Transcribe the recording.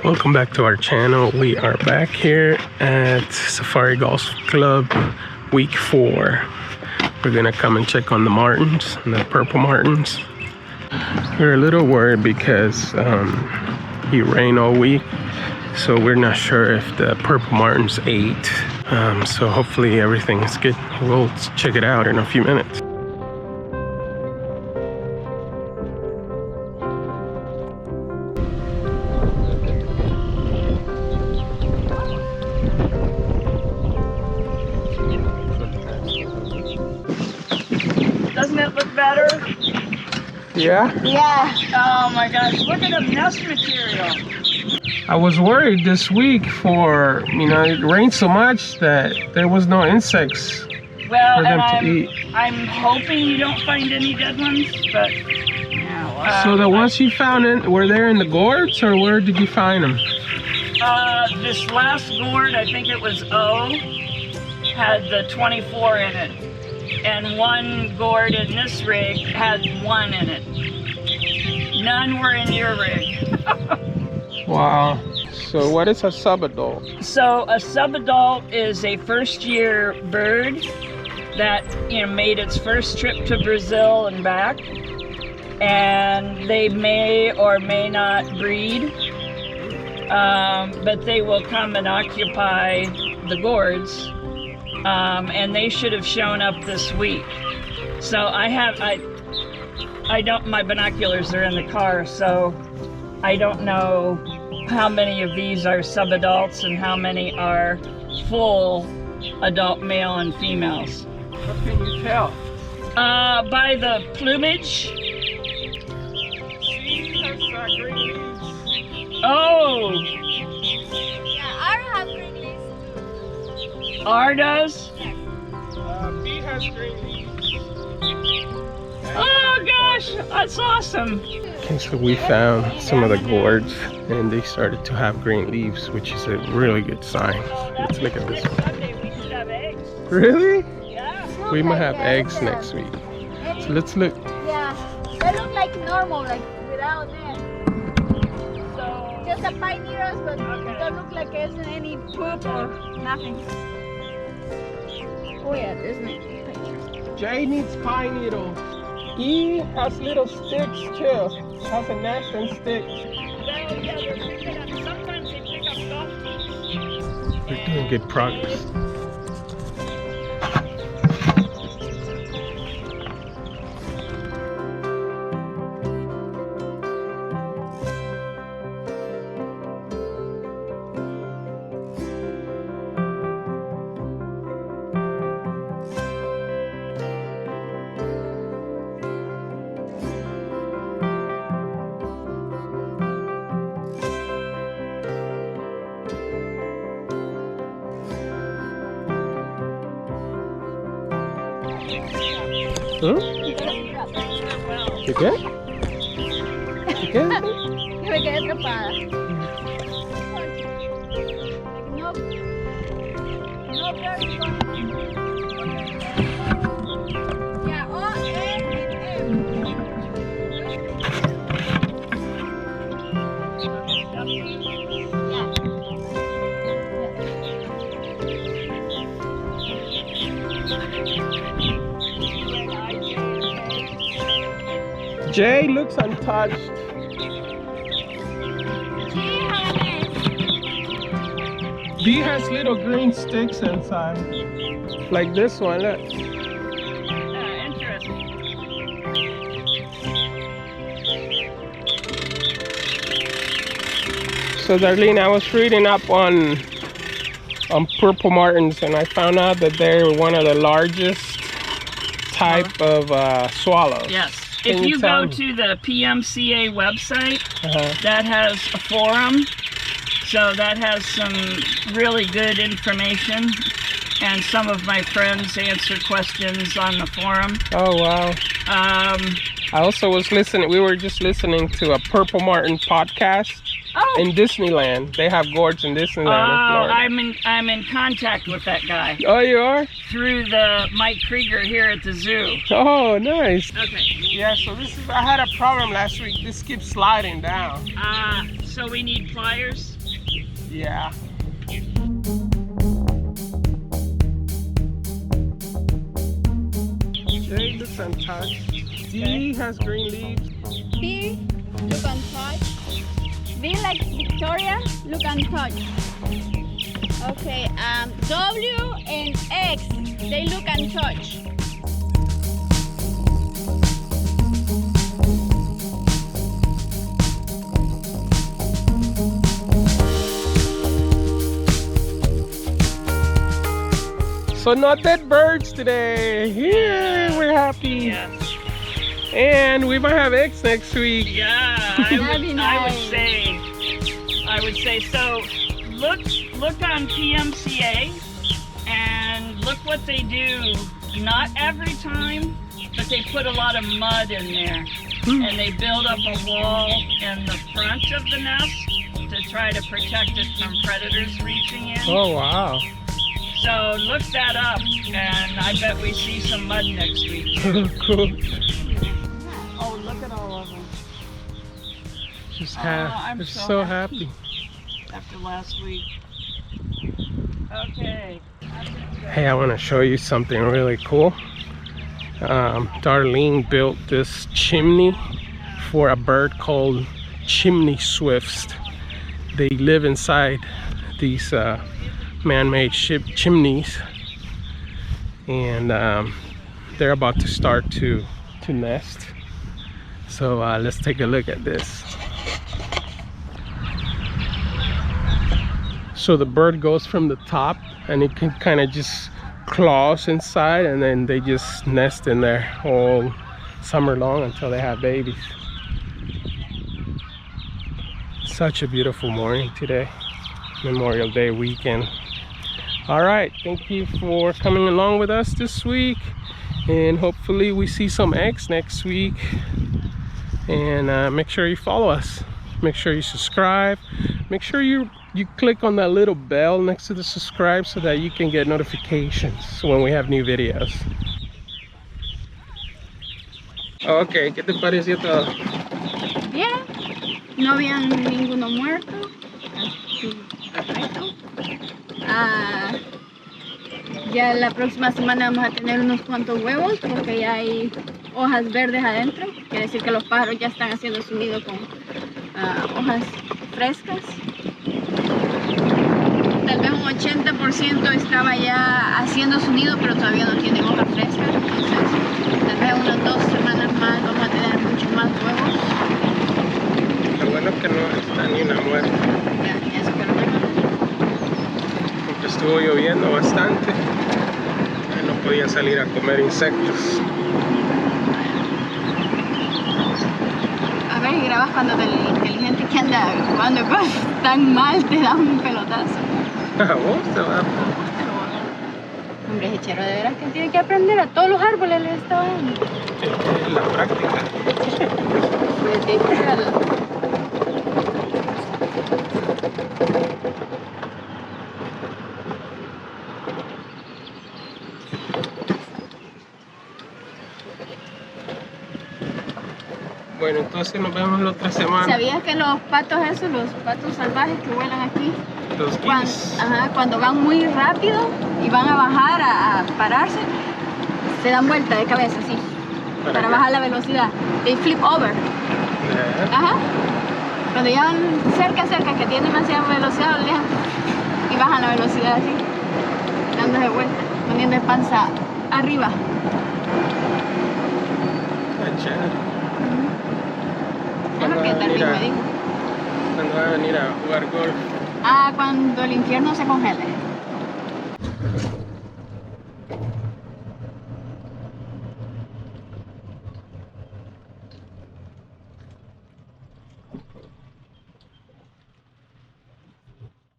Welcome back to our channel. We are back here at Safari Golf Club week 4. We're gonna come and check on the martins, the purple martins. We're a little worried because it rained all week, so we're not sure if the purple martins ate. So hopefully everything is good. We'll check it out in a few minutes. Doesn't it look better? Yeah? Yeah. Oh my gosh, look at the nest material. I was worried this week for, it rained so much that there was no insects Well, for them and to eat. I'm hoping you don't find any dead ones, but yeah. So the ones you found, were there in the gourds, or where did you find them? This last gourd, I think it was O, had the 24 in it. And one gourd in this rig had 1 in it. None were in your rig. Wow. So what is a subadult? So a subadult is a first-year bird that made its first trip to Brazil and back, and they may or may not breed, but they will come and occupy the gourds. And they should have shown up this week. So I don't, my binoculars are in the car, so I don't know how many of these are subadults and how many are full adult male and females. What can you tell? By the plumage. See, that's green leaves. Oh, Yeah, R have green leaves too. R does? B has green leaves. Oh gosh, that's awesome. Okay, so we found some of the gourds, and they started to have green leaves, which is a really good sign. Let's look at this one. Sunday we should have eggs. Really? Yeah. We might have eggs next week. So let's look. Yeah, they look like normal, like without them. So Just the pine needles, but Okay. it don't look like there's any poop or nothing. Oh yeah, there's no. J needs pine needles. E has little sticks too. Has a nest and sticks. well, yeah, they're picking up. Sometimes they pick up golf tees. We're doing good progress. Huh? You good? You good? Me quedé atrapada. No, no birds going. Yeah, O, N, and M. Yeah. J looks untouched. B has little green sticks inside. Like this one, look. Interesting. So Darlene, I was reading up on purple martins, and I found out that they're one of the largest type of swallows. Yes. Can If you tell go me? to the PMCA website, Uh-huh. that has a forum. So that has some really good information. And some of my friends answer questions on the forum. Oh wow. I also was listening, we were just listening to a Purple Martin podcast in Disneyland. They have gourds in Disneyland in Florida. I'm in contact with that guy Oh, you are? through the Mike Krieger here at the zoo. Oh, nice. Okay. Yeah, so I had a problem last week. This keeps sliding down. so we need pliers. Yeah. J looks untouched. D has green leaves. B, look untouched. V like Victoria, look untouched. Okay, W and X, they look untouched. So no dead birds today. Yeah, we're happy. Yes. And we might have eggs next week. Yeah, That'd be nice. I would say so. Look on PMCA and look what they do. Not every time, but they put a lot of mud in there, and they build up a wall in the front of the nest to try to protect it from predators reaching in. Oh wow. So look that up, and I bet we see some mud next week. Cool. Oh, look at all of them. Just I'm they're so so happy. After last week. Okay. Hey, I want to show you something really cool. Darlene built this chimney for a bird called chimney swifts. They live inside these man-made chimneys, and they're about to start to nest. So let's take a look at this. So the bird goes from the top, and it can kind of just claws inside, and then they just nest in there all summer long until they have babies. Such a beautiful morning today, Memorial Day weekend. All right, thank you for coming along with us this week, and hopefully we see some eggs next week. And make sure you follow us, make sure you subscribe, make sure you click on that little bell next to the subscribe so that you can get notifications when we have new videos. Ok, ¿qué te pareció todo? Bien, no habían ninguno muerto. Así, perfecto. Ya la próxima semana vamos a tener unos cuantos huevos porque ya hay hojas verdes adentro. Quiere decir que los pájaros ya están haciendo su nido con hojas frescas. Tal vez un 80% estaba ya haciendo su nido, pero todavía no tienen hojas frescas. Entonces, tal vez unas 2 semanas más vamos a tener muchos más huevos. Lo bueno es que no está ni una muerta. Ya espero que no. Porque estuvo lloviendo bastante y no podía salir a comer insectos. A ver, y grabas cuando el inteligente que anda jugando cosas tan mal te da un pelotazo. ¿A vos te va a dar? Hombre, ese chero de veras que tiene que aprender, a todos los árboles les está dando. Es la práctica. Pues tiene que ser Bueno, entonces nos vemos la otra semana. ¿Sabías que los patos esos, los patos salvajes que vuelan aquí, Los geese. cuando van muy rápido y van a bajar a pararse, se dan vuelta de cabeza así, para bajar la velocidad? They flip over. Ajá. Cuando ya van cerca, que tienen demasiada velocidad, y bajan la velocidad así, dándose vuelta, poniendo el panza arriba. Es lo que Darlene me dijo. ¿Cuándo va a venir a jugar golf? Cuando el infierno se congele.